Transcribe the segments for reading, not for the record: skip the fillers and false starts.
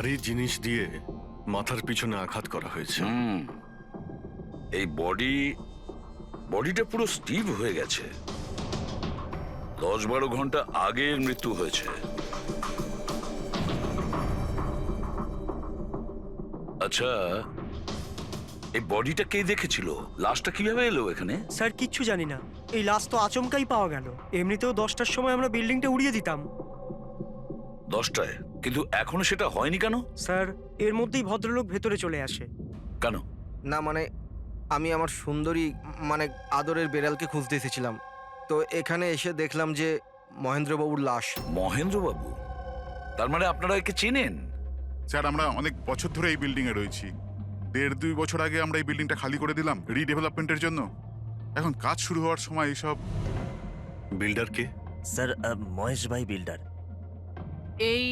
ভারী জিনিস দিয়ে মাথার পিছনে আঘাত করা হয়েছে। এই বডিটা পুরো স্টিভ হয়ে গেছে। 10-12 ঘন্টা আগে এর মৃত্যু হয়েছে। আচ্ছা, এই বডিটা কে দেখেছিল? লাশটা কিভাবে এলো এখানে? স্যার কিচ্ছু জানি না, এই লাশ তো আচমকাই পাওয়া গেল। এমনিতেও 10টার সময় আমরা বিল্ডিংটা উড়িয়ে দিতাম। 10টায়? কিন্তু এখনো সেটা হয়নি কেন? স্যার এর মধ্যেই ভদ্রলোক ভেতরে চলে আসে। কেন? না মানে আমি আমার সুন্দরী মানে আদরের বেড়ালকে খুঁজতে এসেছিলাম, তো এখানে এসে দেখলাম যে মহেন্দ্রবাবুর লাশ। মহেন্দ্রবাবু? তার মানে আপনারা একে চেনেন? স্যার, আমরা অনেক বছর ধরে এই বিল্ডিংয়ে রয়েছি। 1.5-2 বছর আগে আমরা এই বিল্ডিংটা খালি করে দিলাম রিডেভেলপমেন্টের জন্য। এখন কাজ শুরু হওয়ার সময় এইসব। বিল্ডার কে? স্যার মহেশ ভাই বিল্ডার। এই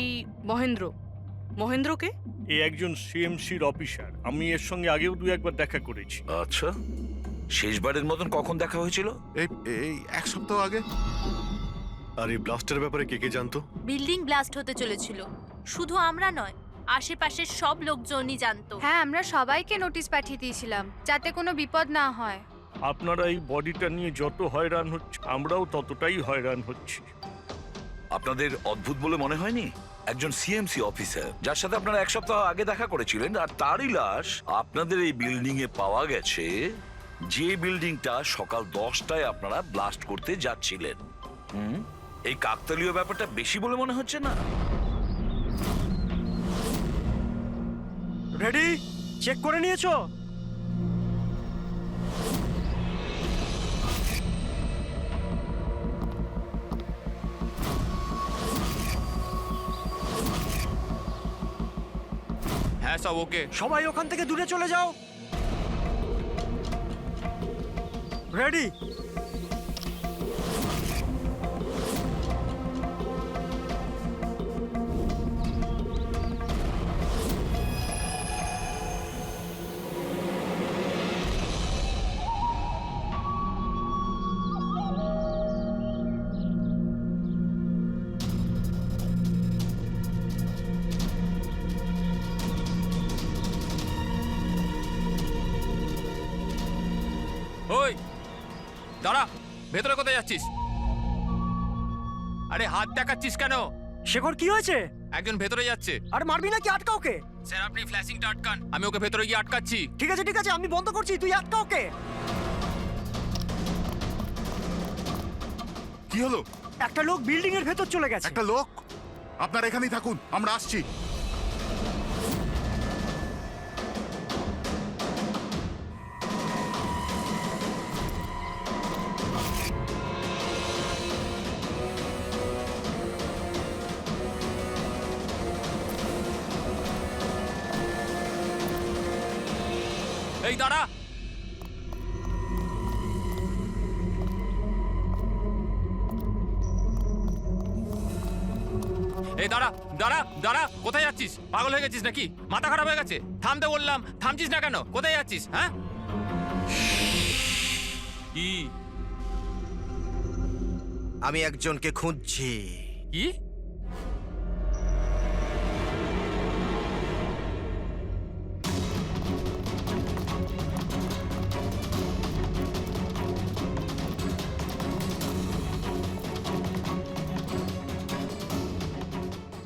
মহেন্দ্রকে? এ একজন সিএমসির অফিসার। আমি এর সঙ্গে আগেও 2-1বার দেখা করেছি। আচ্ছা, শেষবারের মতন কখন দেখা হয়েছিল? এই 1 সপ্তাহ আগে। আর এই ব্লাস্টের ব্যাপারে কে কে জানতো? বিল্ডিং ব্লাস্ট হতে চলেছিল, শুধু আমরা নয়, আশেপাশের সব লোকজনই জানতো। হ্যাঁ, আমরা সবাইকে নোটিশ পাঠিয়ে দিয়েছিলাম যাতে কোনো বিপদ না হয়। আপনারা এই বডিটা নিয়ে যত হয়রান হচ্ছে, আমরাও ততটাই হয়রান হচ্ছি। আপনাদের অদ্ভুত বলে মনে হয়নি? একজন সিএমসি অফিসার যার সাথে আপনারা 1 সপ্তাহ আগে দেখা করেছিলেন, আর তারই লাশ আপনাদের এই বিল্ডিং এ পাওয়া গেছে, যে বিল্ডিংটা সকাল 10টায় আপনারা ব্লাস্ট করতে যাচ্ছিলেন। এই কাকতালীয় ব্যাপারটা বেশি বলে মনে হচ্ছে না? রেডি? চেক করে নিয়েছো? হ্যাঁ সব ওকে। সবাই ওখান থেকে দূরে চলে যাও। রেডি? ওই দাঁড়া, ভেতরে কোথায় যাচ্ছিস? আরে হাত দেখাচ্ছিস কেন? শেখর কি হয়েছে? একজন ভেতরে যাচ্ছে। আর মারবি নাকি? আটকা ওকে। স্যার আপনি ফ্ল্যাশিংটা আটকান, আমি ওকে ভেতরে গিয়ে আটকাচ্ছি। ঠিক আছে ঠিক আছে, আমি বন্ধ করছি, তুই আটকা ওকে। কি হলো? একটা লোক বিল্ডিং এর ভেতর চলে গেছে। একটা লোক? আপনারা এখানেই থাকুন, আমরা আসছি। এই দাঁড়া, এই দাঁড়া দাঁড়া দাঁড়া, কোথায় যাচ্ছিস? পাগল হয়ে গেছিস নাকি? মাথা খারাপ হয়ে গেছে? থামতে বললাম, থামছিস না কেন? কোথায় যাচ্ছিস? হ্যাঁ কি? আমি একজনকে খুঁজছি। কি?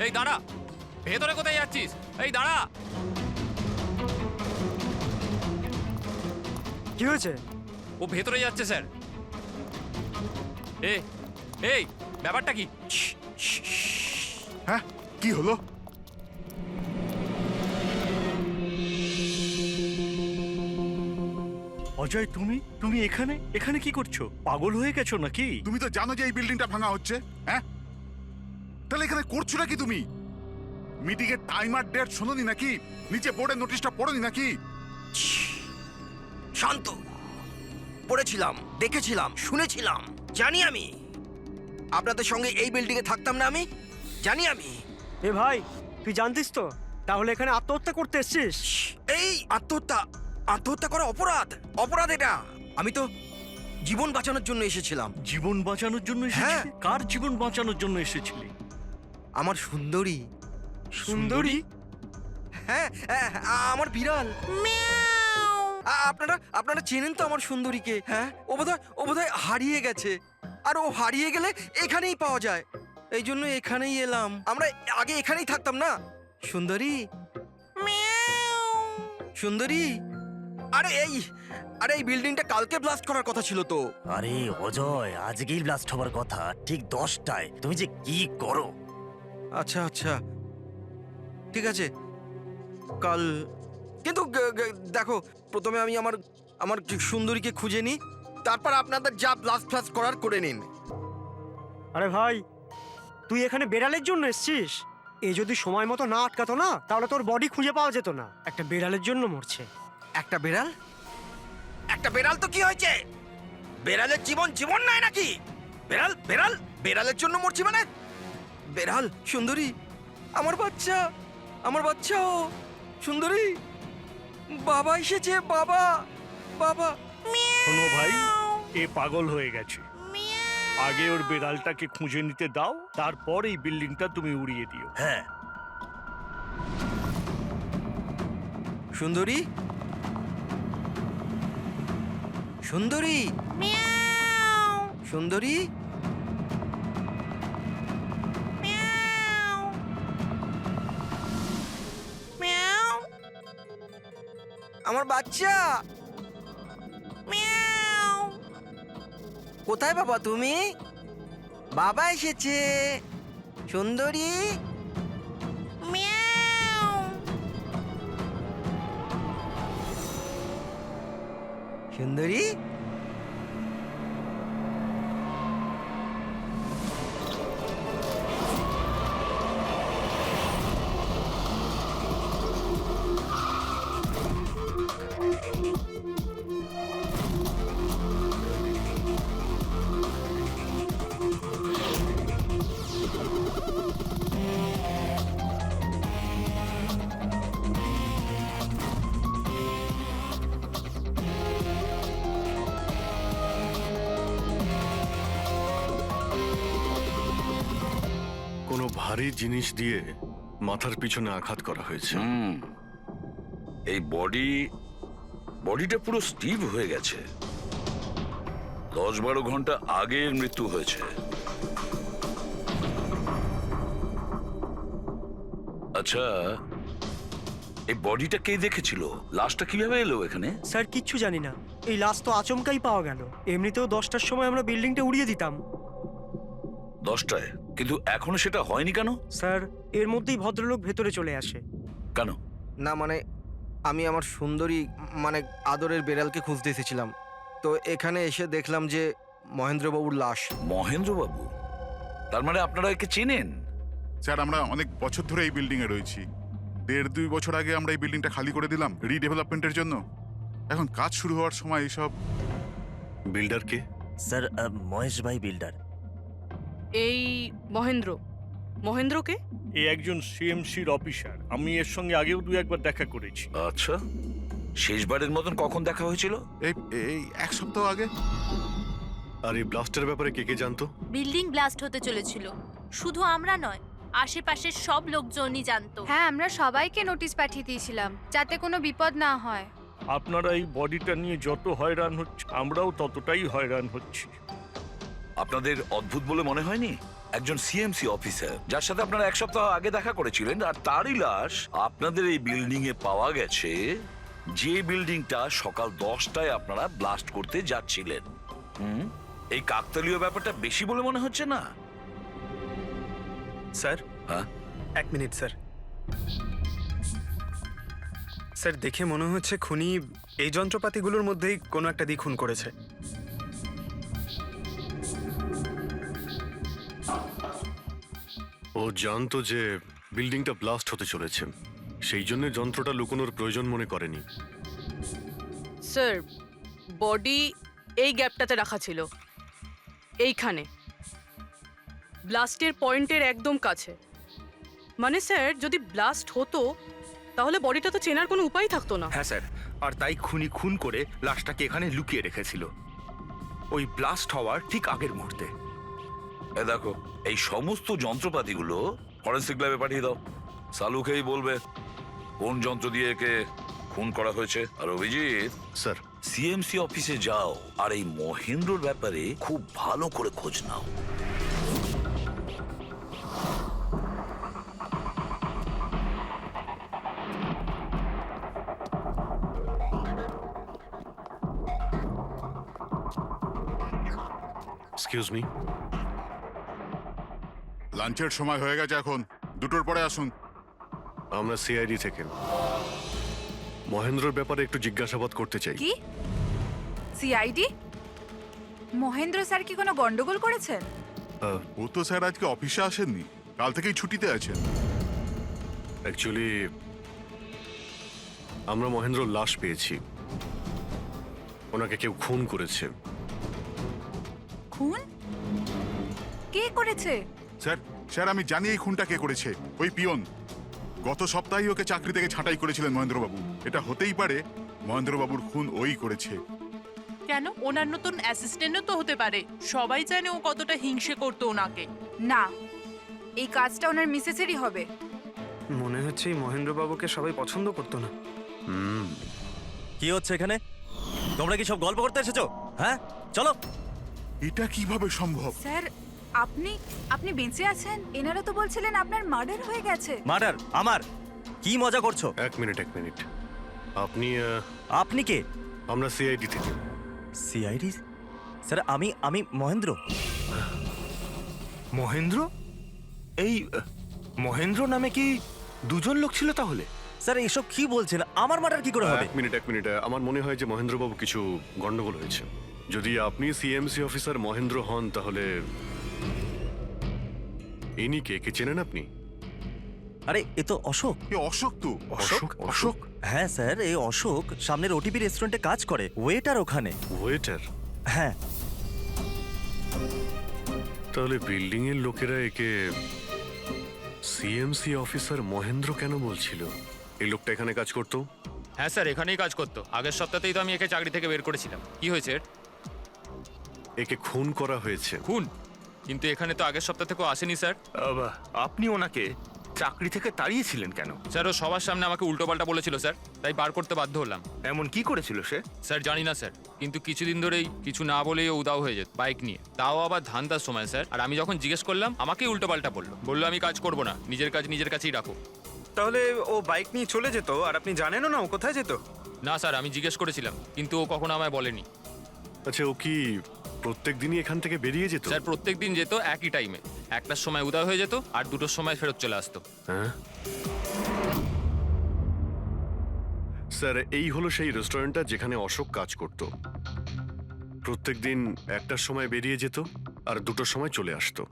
এই দাঁড়া, ভেতরে কোথায় যাচ্ছিস? এই দাঁড়া। কি হয়েছে? ও ভেতরে যাচ্ছে স্যার। এই ব্যাপারটা কি? হ্যাঁ, কি হলো? অজয়, তুমি এখানে এখানে কি করছো? পাগল হয়ে গেছো নাকি? তুমি তো জানো যে এই বিল্ডিংটা ভাঙা হচ্ছে। হ্যাঁ, তাহলে এখানে করছো নাকি তুমি? মিটিং এর টাইম আর ডেট শোনোনি নাকি? নিচে বোর্ডের নোটিশটা পড়োনি নাকি? শান্ত। পড়েছিলাম, দেখেছিলাম, শুনেছিলাম। জানি আমি আপনাদের সঙ্গে এই বিল্ডিং এ থাকতাম না। আমি জানি। আমি এ ভাই, তুই জানতিস তো? তাহলে এখানে আত্মহত্যা করতে এসেছিস? এই আত্মহত্যা করা অপরাধ। অপরাধ এটা। আমি তো জীবন বাঁচানোর জন্য এসেছিলাম। জীবন বাঁচানোর জন্য এসেছিলি? হ্যাঁ। কার জীবন বাঁচানোর জন্য এসেছিলি? আমার সুন্দরী। সুন্দরী? হ্যাঁ হ্যাঁ, আমার বিড়াল। আপনারা চেনেন তো আমার সুন্দরীকে? হ্যাঁ, ও বোধহয় হারিয়ে গেছে। আর ও হারিয়ে গেলে এখানেই পাওয়া যায়, এই জন্য এখানেই এলাম। আমরা আগে এখানেই থাকতাম না। সুন্দরী, সুন্দরী, আরে এই বিল্ডিংটা কালকে ব্লাস্ট করার কথা ছিল তো। আরে অজয়, আজকেই ব্লাস্ট হবার কথা, ঠিক 10টায়। তুমি যে কি করো! আচ্ছা আচ্ছা, ঠিক আছে, কাল। কিন্তু দেখো, প্রথমে আমি আমার সুন্দরীকে খুঁজে নিই, তারপর আপনাদের যা ব্লাস্ট ফ্লাস্ট করার করে নিন। আরে ভাই, তুই এখানে বেড়ালের জন্য এসছিস? এ যদি সময় মতো না আটকাতো না, তাহলে তোর বডি খুঁজে পাওয়া যেত না। একটা বেড়ালের জন্য মরছে। একটা বেড়াল? একটা বেড়াল তো কি হয়েছে? বেড়ালের জীবন জীবন নয় নাকি? বেড়ালের জন্য মরছি মানে? বেড়াল, সুন্দরী, আমার বাচ্চা ও সুন্দরী, বাবা এসেছে, বাবা। শোনো ভাই, এ পাগল হয়ে গেছে। আগে ওর বেড়ালটাকে খুঁজে নিতে দাও, তারপর এই বিল্ডিংটা তুমি উড়িয়ে দিও। হ্যাঁ, সুন্দরী, সুন্দরী, সুন্দরী, আমার বাচ্চা। কোথায় বাবা তুমি? বাবা এসেছে। সুন্দরী, সুন্দরী, কোনো ভারী জিনিস দিয়ে মাথার পিছনে আঘাত করা হয়েছে। এই বডিটা পুরো স্টিভ হয়ে গেছে। 10-12 ঘন্টা আগের মৃত্যু হয়েছে। আচ্ছা, এই বডিটা কে দেখেছিল? লাশটা কিভাবে এলো এখানে? স্যার, কিচ্ছু জানি না। এই লাশ তো আচমকাই পাওয়া গেল। এমনিতেও 10টার সময় আমরা বিল্ডিংটা উড়িয়ে দিতাম। 10টায়? কিন্তু এখনো সেটা হয়নি কেন? স্যার, এর মধ্যেই ভদ্রলোক ভেতরে চলে আসে। কেন? না মানে আমি আমার সুন্দরী মানে আদরের বেড়ালকে খুঁজতে এসেছিলাম, তো এখানে এসে দেখলাম যে মহেন্দ্রবাবুর লাশ। মহেন্দ্রবাবু? তার মানে আপনারা একে চেনেন? স্যার, আমরা অনেক বছর ধরে এই বিল্ডিং এ রয়েছি। 1.5-2 বছর আগে আমরা এই বিল্ডিংটা খালি করে দিলাম রিডেভেলপমেন্টের জন্য। এখন কাজ শুরু হওয়ার সময় এইসব। বিল্ডার কে? স্যার, মহেশ ভাই বিল্ডার। এই মহেন্দ্রকে? এ একজন সিএমসির অফিসার। আমি এর সঙ্গে আগেও 2-1বার দেখা করেছি। আচ্ছা, শেষবারের মতন কখন দেখা হয়েছিল? এই 1 সপ্তাহ আগে। আর এই ব্লাস্টের ব্যাপারে কে কে জানতো? বিল্ডিং ব্লাস্ট হতে চলেছিল, শুধু আমরা নয়, আশেপাশের সব লোকজনই জানতো। হ্যাঁ, আমরা সবাইকে নোটিশ পাঠিয়ে দিয়েছিলাম যাতে কোনো বিপদ না হয়। আপনারা এই বডিটা নিয়ে যত হয়রান হচ্ছে, আমরাও ততটাই হয়রান হচ্ছি। আপনাদের অদ্ভুত বলে মনে হয়নি? একজন সিএমসি অফিসার, যার সাথে আপনারা 1 সপ্তাহ আগে দেখা করেছিলেন, আর তারই লাশ আপনাদের এই বিল্ডিং এ পাওয়া গেছে, যে বিল্ডিংটা সকাল 10টায় আপনারা ব্লাস্ট করতে যাচ্ছিলেন। এই কাকতালীয় ব্যাপারটা বেশি বলে মনে হচ্ছে না? স্যার, হ্যাঁ, 1 মিনিট স্যার। স্যার, দেখে মনে হচ্ছে খুনি এই যন্ত্রপাতিগুলোর মধ্যেই কোনো একটা দিয়ে খুন করেছে। ও জানতো যে বিল্ডিংটা ব্লাস্ট হতে চলেছে, সেই জন্য যন্ত্রটা লুকোনোর প্রয়োজন মনে করেনি। স্যার, বডি এই গ্যাপটাতে রাখা ছিল, এইখানে ব্লাস্টের পয়েন্টের একদম কাছে। মানে স্যার, যদি ব্লাস্ট হতো তাহলে বডিটা তো চেনার কোনো উপায় থাকতো না। হ্যাঁ স্যার, আর তাই খুনি খুন করে লাশটাকে এখানে লুকিয়ে রেখেছিল ওই ব্লাস্ট হওয়ার ঠিক আগের মুহূর্তে। এ দেখো, এই সমস্ত যন্ত্রপাতিগুলো ফরেন্সিক ল্যাবে পাঠিয়ে দাও। সালুকেই বলবে কোন যন্ত্র দিয়ে একে খুন করা হয়েছে? আর অভিজিৎ, স্যার, সিএমসি অফিসে যাও আর এই মহেন্দ্রর ব্যাপারে খুব ভালো করে খোঁজ নাও। Excuse me. লাঞ্চের সময় হয়ে গেছে, এখন 2টোর পরে আসুন। আমরা সিআইডি থেকে মহেন্দ্রর ব্যাপারে একটু জিজ্ঞাসাবাদ করতে চাই। কি সিআইডি? মহেন্দ্র স্যার কি কোনো গন্ডগোল করেছেন? ও তো স্যার আজকে অফিসে আসেননি, কাল থেকেই ছুটিতে আছেন। অ্যাকচুয়ালি আমরা মহেন্দ্রর লাশ পেয়েছি। ওনাকে কেউ খুন করেছে। খুন? কে করেছে? স্যার স্যার আমি জানি এই খুনটা কে করেছে। ওই পিয়ন গত সপ্তাহেই ওকে চাকরি থেকে ছাঁটাই করেছিলেন মহেন্দ্রবাবু। এটা হতেই পারে মহেন্দ্রবাবুর খুন ওই করেছে। কেন? ওনার নতুন অ্যাসিস্ট্যান্টও তো হতে পারে। সবাই জানে ও কতটা হিংসে করতো ওনাকে। না, এই কাজটা ওনার মিসেসেরই হবে। মনে হচ্ছে এই মহেন্দ্রবাবুকে সবাই পছন্দ করতো না। কি হচ্ছে এখানে? তোমরা কি সব গল্প করতে এসেছো? হ্যাঁ, চলো। এটা কিভাবে সম্ভব? স্যার আপনি বেঁচে আছেন? এনারা তো বলছিলেন আপনার মার্ডার হয়ে গেছে। মার্ডার? আমার? কি মজা করছো? এক মিনিট। আপনি আপনি কে? আমরা সিআইডি থেকে। সিআইডি? স্যার আমি মহেন্দ্র। মহেন্দ্র? এই মহেন্দ্র নামে কি দুজন লোক ছিল তাহলে? স্যার এসব কি বলছেন? আমার মার্ডার কি করে হবে? এক মিনিট। আমার মনে হয় যে মহেন্দ্রবাবু কিছু গন্ডগোল হয়েছে। যদি আপনি সিএমসি অফিসার মহেন্দ্র হন তাহলে ইনি কে চেনেন আপনি? আরে এ তো অশোক। এ অশোক তো। অশোক? হ্যাঁ স্যার, এই অশোক সামনের ওটিপি রেস্টুরেন্টে কাজ করে, ওয়েটার ওখানে। ওয়েটার? হ্যাঁ। তাহলে বিল্ডিং এর লোকেরা একে সিএমসি অফিসার মহেন্দ্র কেন বলছিল? এই লোকটা এখানে কাজ করতো? হ্যাঁ স্যার, এখানেই কাজ করতো। আগের সপ্তাহতেই তো আমি একে চাকরি থেকে বের করেছিলাম। কি হয়েছে এর? একে খুন করা হয়েছে। খুন? কিন্তু এখানে তো আগের সপ্তাহ থেকেও আসেনি স্যার। আপনি ওনাকে চাকরি থেকে তাড়িয়েছিলেন কেন? স্যার ও সবার সামনে আমাকে উল্টোপাল্টা বলেছিল স্যার, তাই বার করতে বাধ্য হলাম। এমন কি করেছিল সে? স্যার জানি না স্যার, কিন্তু কিছুদিন ধরেই কিছু না বলেই ও উদাও হয়ে যেত বাইক নিয়ে, তাও আবার ধান্দার সময় স্যার। আর আমি যখন জিজ্ঞেস করলাম আমাকেই উল্টোপাল্টা বললো আমি কাজ করবো না, নিজের কাজ নিজের কাছেই রাখো। তাহলে ও বাইক নিয়ে চলে যেত আর আপনি জানেনও না ও কোথায় যেত? না স্যার, আমি জিজ্ঞেস করেছিলাম কিন্তু ও কখনো আমায় বলেনি। আচ্ছা, ও কি প্রত্যেক দিনই এখান থেকে বেরিয়ে যেত? স্যার প্রত্যেক দিন যেত একই টাইমে, 1টার সময় উদয় হয়ে যেত আর 2টোর সময় ফেরত চলে আসতো। হ্যাঁ স্যার, এই হলো সেই রেস্টুরেন্টটা যেখানে অশোক কাজ করত। প্রত্যেক দিন 1টার সময় বেরিয়ে যেত আর 2টোর সময় চলে আসতো।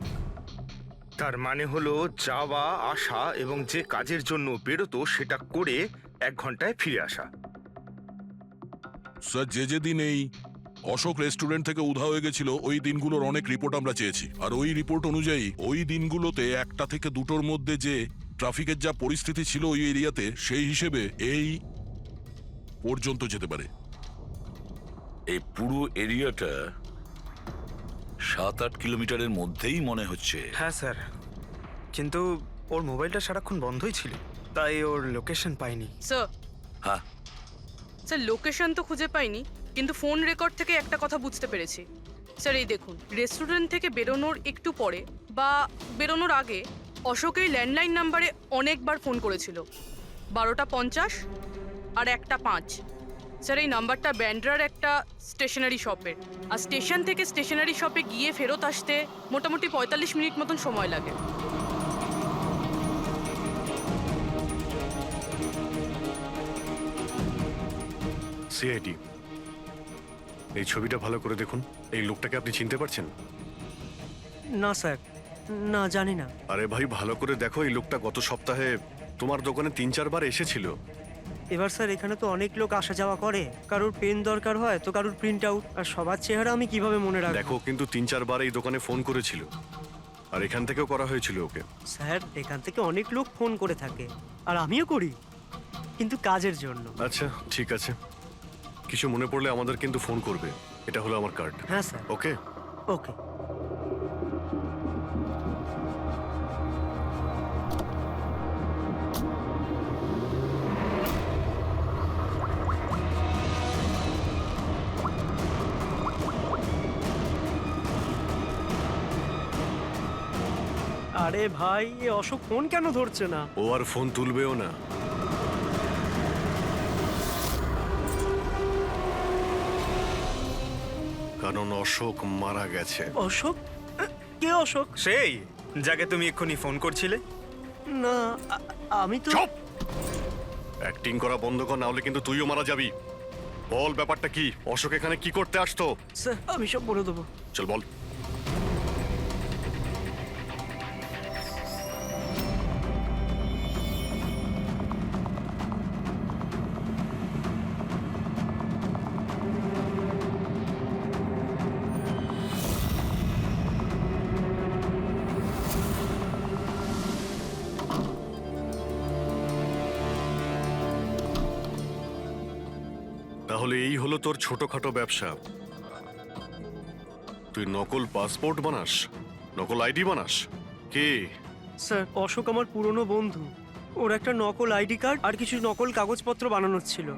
তার মানে হলো যাওয়া আসা এবং যে কাজের জন্য বেরোতো সেটা করে 1 ঘন্টায় ফিরে আসা। স্যার, যে দিন এই অশোক রেস্টুরেন্ট থেকে উধাও হয়ে গেছিল ওই দিনগুলোর অনেক রিপোর্ট আমরা চেয়েছি, আর ওই রিপোর্ট অনুযায়ী ওই দিনগুলোতে 1টা থেকে 2টোর মধ্যে যে ট্রাফিকের যা পরিস্থিতি ছিল ওই এরিয়াতে, সেই হিসেবে এই পর্যন্ত যেতে পারে। এই পুরো এরিয়াটা 7-8 কিলোমিটারের মধ্যেই মনে হচ্ছে। হ্যাঁ স্যার, কিন্তু ওর মোবাইলটা সারাক্ষণ বন্ধই ছিল, তাই ওর লোকেশন পাইনি। স্যার, হ্যাঁ স্যার লোকেশন তো খুঁজে পাইনি, কিন্তু ফোন রেকর্ড থেকে একটা কথা বুঝতে পেরেছি। স্যার এই দেখুন, রেস্টুরেন্ট থেকে বেরোনোর একটু পরে বা বেরোনোর আগে অশোক এই ল্যান্ডলাইন নাম্বারে অনেকবার ফোন করেছিল, 12টা 50 আর 1টা 5। স্যার এই নাম্বারটা ব্যান্ড্রার একটা স্টেশনারি শপের, আর স্টেশন থেকে স্টেশনারি শপে গিয়ে ফেরত আসতে মোটামুটি 45 মিনিট মতন সময় লাগে। সিআইডি, এই ছবিটা ভালো করে দেখুন। এই লোকটাকে আপনি চিনতে পারছেন? না স্যার, না জানি না। আরে ভাই, ভালো করে দেখো, এই লোকটা গত সপ্তাহে তোমার দোকানে 3-4 বার এসেছিল। এবার স্যার এখানে তো অনেক লোক আসা যাওয়া করে, কারোর পেন দরকার হয় তো কারোর প্রিন্ট আউট, আর সবার চেহারা আমি কিভাবে মনে রাখবো? দেখো, কিন্তু 3-4 বার এই দোকানে ফোন করেছিল, আর এখান থেকেও করা হয়েছিল ওকে। স্যার এখান থেকে অনেক লোক ফোন করে থাকে, আর আমিও করি, কিন্তু কাজের জন্য। আচ্ছা ঠিক আছে, কিছু মনে পড়লে আমাদের কিন্তু ফোন করবে। এটা হলো আমার কার্ড। হ্যাঁ স্যার। ওকে ওকে। আরে ভাই এ অশোক ফোন কেন ধরছে না? ও আর ফোন তুলবেও না। কারণ অশোক মারা গেছে। অশোক? কে অশোক? সেই যাকে তুমি এক্ষুনি ফোন করছিলে। না আমি তো চুপ! অ্যাক্টিং করা বন্ধ কর, না হলে কিন্তু তুইও মারা যাবি। বল ব্যাপারটা কি? অশোক এখানে কি করতে আসতো? স্যার আমি সব বলে দেবো। চল বল। তাহলে এই হলো তোর ছোটখাটো ব্যবসা। তুই নকল পাসপোর্ট বানাস, নকল আইডি বানাস। কে? স্যার অশোক আমার পুরনো বন্ধু। ওর একটা নকল আইডি কার্ড আর কিছু নকল কাগজপত্র বানানোর ছিল।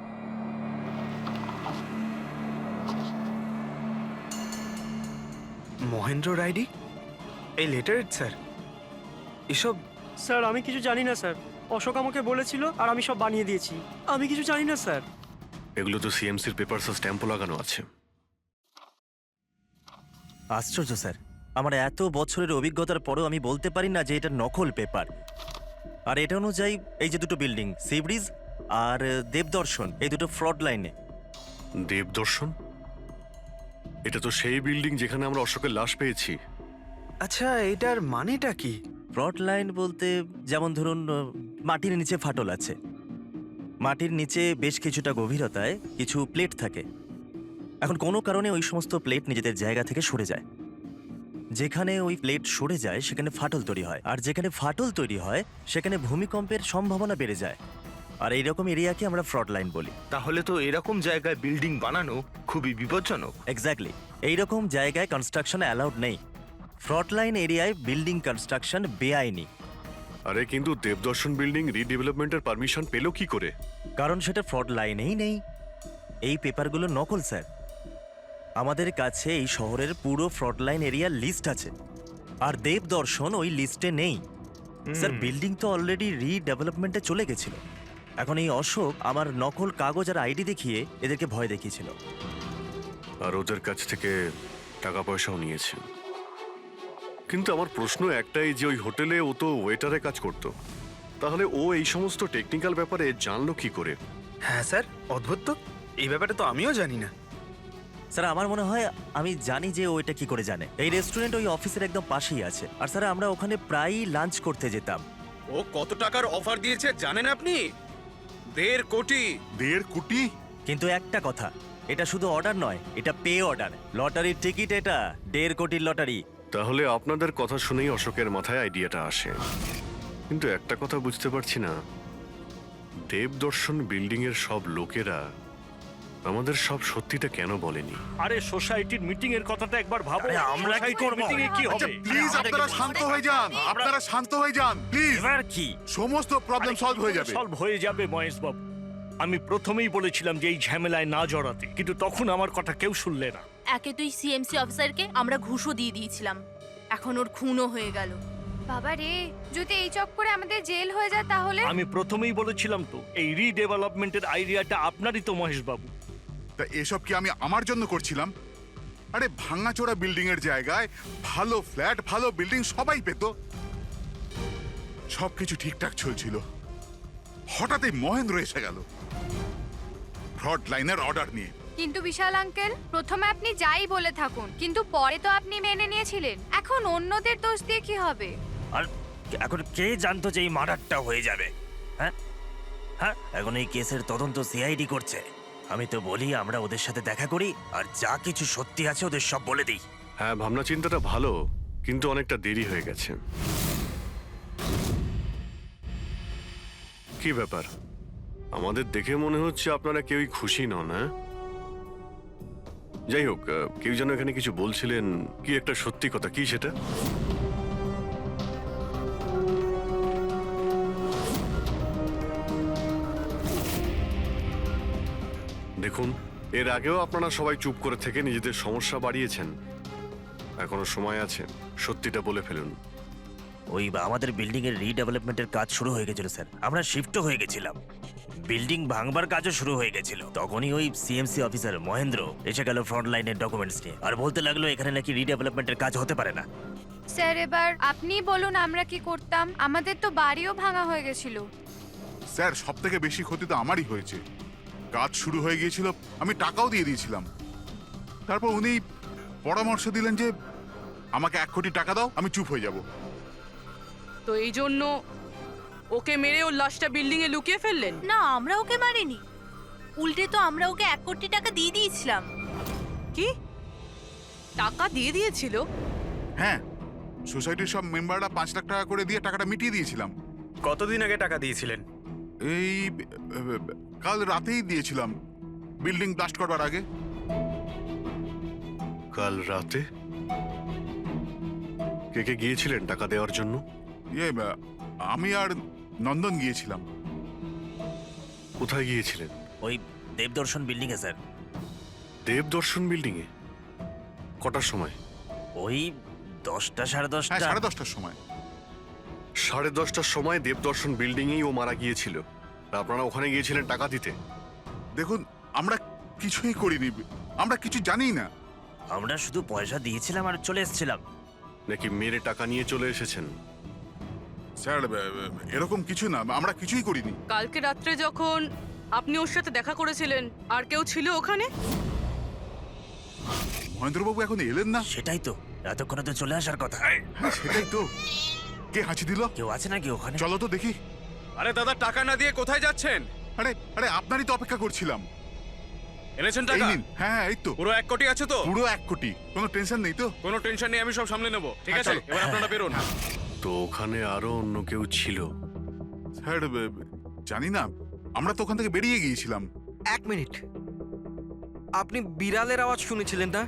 মহেন্দ্র রাইডি, এই লেটার স্যার, এসব স্যার আমি কিছু জানি না স্যার। অশোক আমাকে বলেছিল আর আমি সব বানিয়ে দিয়েছি। আমি কিছু জানি না স্যার। এগুলো তো সিএমসির পেপারস স্ট্যাম্পও লাগানো আছে। আশ্চর্য স্যার, আমার এত বছরের অভিজ্ঞতার পরেও আমি বলতে পারি না যে এটা নকল পেপার। আর এটা অনুযায়ী এই যে দুটো বিল্ডিং, সি ব্রিজ আর দেবদর্শন, এই দুটো ফ্রড লাইনে। দেবদর্শন? এটা তো সেই বিল্ডিং যেখানে আমরা অশোকের লাশ পেয়েছি। আচ্ছা এটার মানেটা কি? ফ্রড লাইন বলতে যেমন ধরুন মাটির নিচে ফাটল আছে, মাটির নিচে বেশ কিছুটা গভীরতায় কিছু প্লেট থাকে। এখন কোনো কারণে ওই সমস্ত প্লেট নিজেদের জায়গা থেকে সরে যায়। যেখানে ওই প্লেট সরে যায় সেখানে ফাটল তৈরি হয়, আর যেখানে ফাটল তৈরি হয় সেখানে ভূমিকম্পের সম্ভাবনা বেড়ে যায়। আর এইরকম এরিয়াকে আমরা ফ্রড লাইন বলি। তাহলে তো এরকম জায়গায় বিল্ডিং বানানো খুবই বিপজ্জনক। এক্স্যাক্টলি, এইরকম জায়গায় কনস্ট্রাকশন অ্যালাউড নেই। ফ্রড লাইন এরিয়ায় বিল্ডিং কনস্ট্রাকশন বেআইনি। আরে কিন্তু দেবদর্শন বিল্ডিং রিডেভেলপমেন্টের পারমিশন পেলো কি করে? কারণ সেটা ফ্রড লাইনেই নেই। এই পেপারগুলো নকল স্যার। আমাদের কাছে এই শহরের পুরো ফ্রড লাইন এরিয়ার লিস্ট আছে, আর দেবদর্শন ওই লিস্টে নেই। স্যার বিল্ডিং তো অলরেডি রিডেভেলপমেন্টে চলে গেছিল। এখন এই অশোক আমার নকল কাগজ আর আইডি দেখিয়ে এদেরকে ভয় দেখিয়েছিল। আর ওদের কাছ থেকে টাকা পয়সাও নিয়েছে। কিন্তু আমার প্রশ্ন একটাই যে ওই হোটেলে ও তো ওয়েটারে কাজ করতো, তাহলে ও এই সমস্ত টেকনিক্যাল ব্যাপারে জানলো কি করে? হ্যাঁ স্যার, অদ্ভুত তো, এই ব্যাপারে তো আমিও জানি না। স্যার আমার মনে হয় আমি জানি যে ও এটা কি করে জানে। এই রেস্টুরেন্ট ওই অফিসের একদম পাশেই আছে, আর স্যার আমরা ওখানে প্রায়ই লাঞ্চ করতে যেতাম। ও কত টাকার অফার দিয়েছে জানেন আপনি? 1.5 কোটি। 1.5 কোটি? কিন্তু একটা কথা, এটা শুধু অর্ডার নয়, এটা পে অর্ডার। লটারির টিকিট এটা, 1.5 কোটির লটারি। তাহলে আপনাদের কথা শুনেই অশোকের মাথায় আইডিয়াটা আসে। কিন্তু একটা কথা বুঝতে পারছি না, দেবদর্শন বিল্ডিং এর সব লোকেরা আমাদের সব সত্যিটা কেন বলেনি? আরে সোসাইটির মিটিং এর কথাটা একবার ভাবো। আরে আমরা কি করব? মিটিং এ কি হবে? প্লিজ আপনারা শান্ত হয়ে যান, আপনারা শান্ত হয়ে যান প্লিজ। এবার কি? সমস্ত প্রবলেম সলভ হয়ে যাবে। সলভ হয়ে যাবে মহেশ বাবু। আমি প্রথমেই বলেছিলাম যে এই ঝামেলায় না জড়াতে, কিন্তু তখন আমার কথা কেউ শুনলে না। একে তুই সিএমসি অফিসারকে আমরা ঘুষও দিয়ে দিয়েছিলাম, এখন ওর খুনও হয়ে গেল। বাবা রে, যদি এই চক্করে আমাদের জেল হয়ে যায় তাহলে? আমি প্রথমেই বলেছিলাম তো, এই রিডেভেলপমেন্টের আইডিয়াটা আপনারই তো মহেশ বাবু। তা এসব কি আমি আমার জন্য করছিলাম? আরে ভাঙাচোরা বিল্ডিং এর জায়গায় ভালো ফ্ল্যাট, ভালো বিল্ডিং সবাই পেত। সবকিছু ঠিকঠাক চলছিল, হঠাৎই মহেন্দ্র এসে গেল ফ্রড লাইনের অর্ডার নিয়ে। কিন্তু বিশাল আঙ্কেল, প্রথমে আপনি যাই বলে থাকুন, কিন্তু পরে তো আপনি মেনে নিয়েছিলেন। এখন অন্যদের দোষ দিয়ে কি হবে? আর এখন কে জানতো যে এই মার্ডারটা হয়ে যাবে? হ্যাঁ হ্যাঁ, এখন এই কেসের তদন্ত সিআইডি করছে। আমি তো বলি আমরা ওদের সাথে দেখা করি, আর যা কিছু সত্যি আছে ওদের সব বলে দিই। হ্যাঁ, ভাবনা চিন্তাটা ভালো, কিন্তু অনেকটা দেরি হয়ে গেছে। কি ব্যাপার? আমাদের দেখে মনে হচ্ছে আপনারা কেউই খুশি নন। হ্যাঁ, যাই হোক, কেউ যেন এখানে কিছু বলছিলেন, কি একটা সত্যি কথা, কি সেটা? দেখুন, এর আগেও আপনারা সবাই চুপ করে থেকে নিজেদের সমস্যা বাড়িয়েছেন। এখনো সময় আছে, সত্যিটা বলে ফেলুন। ওই আমাদের বিল্ডিং এর রিডেভেলপমেন্টের কাজ শুরু হয়ে গেছিল স্যার। আমরা শিফটও হয়ে গেছিলাম, বিল্ডিং ভাঙবার কাজও শুরু হয়ে গেছিল। তখনই ওই সিএমসি অফিসার মহেন্দ্র এসে গেল ফ্রন্ট লাইনের ডকুমেন্টস নিয়ে, আর বলতে লাগলো এখানে নাকি রিডেভেলপমেন্টের কাজ হতে পারে না। স্যার এবার আপনি বলুন আমরা কি করতাম, আমাদের তো বাড়িও ভাঙা হয়ে গেছিল। স্যার সব থেকে বেশি ক্ষতি তো আমারই হয়েছে। কাজ শুরু হয়ে গিয়েছিল, আমি টাকাও দিয়ে দিয়েছিলাম। তারপর উনি পরামর্শ দিলেন যে আমাকে 1 কোটি টাকা দাও, আমি চুপ হয়ে যাব। তো এই জন্য ওকে মেরে ওর লাশটা বিল্ডিং এ লুকিয়ে ফেললেন? না, আমরা ওকে মারিনি, উল্টে তো আমরা ওকে 1 কোটি টাকা দিয়ে দিয়েছিলাম। কি টাকা দিয়ে দিয়েছিল? হ্যাঁ, সোসাইটির সব মেম্বাররা 5 লাখ টাকা করে দিয়ে টাকাটা মিটিয়ে দিয়েছিলাম। কতদিন আগে টাকা দিয়েছিলেন? এই কাল রাতেই দিয়েছিলাম, বিল্ডিং ব্লাস্ট করবার আগে। কাল রাতে কে কে গিয়েছিলেন টাকা দেওয়ার জন্য? আমি আর নন্দন গিয়েছিলাম। কোথায় গিয়েছিলেন? ওই দেবদর্শন বিল্ডিং এ স্যার। দেবদর্শন বিল্ডিং এ? কটার সময়? ওই 10টা সাড়ে হ্যাঁ, 10টা। 10:30টার সময়। 10:30টার সময় দেবদর্শন বিল্ডিং এই ও মারা গিয়েছিল। আর আপনারা ওখানে গিয়েছিলেন টাকা দিতে? দেখুন, আমরা কিছুই করিনি, আমরা কিছু জানি না। আমরা শুধু পয়সা দিয়েছিলাম আর চলে এসেছিলাম। নাকি মেরে টাকা নিয়ে চলে এসেছেন? স্যার এরকম কিছু না, আমরা কিছুই করিনি। কালকে রাত্রে যখন আপনি ওর সাথে দেখা করেছিলেন আর কেউ ছিল ওখানে? মহেন্দ্রবাবু এখন এলেন না। সেটাই তো, এতক্ষণে তো চলে আসার কথা। হ্যাঁ, সেটাই তো। কে হাঁচি দিল? কেউ আছে নাকি ওখানে? চলো তো দেখি। আরে দাদা, টাকা না দিয়ে কোথায় যাচ্ছেন? আরে আরে আপনারই তো অপেক্ষা করছিলাম। এনেছেন এই টাকা? নিন। হ্যাঁ হ্যাঁ, এই তো পুরো 1 কোটি আছে তো? পুরো 1 কোটি, কোনো টেনশন নেই তো? কোনো টেনশন নেই, আমি সব সামলে নেব। ঠিক হ্যাঁ, আছে, চলো। এবার আপনারা বেরোন। তো ওখানে আরো অন্য কেউ ছিল? স্যার জানি না, আমরা তো ওখান থেকে বেরিয়ে গিয়েছিলাম। 1 মিনিট, আপনি বিড়ালের আওয়াজ শুনেছিলেন না?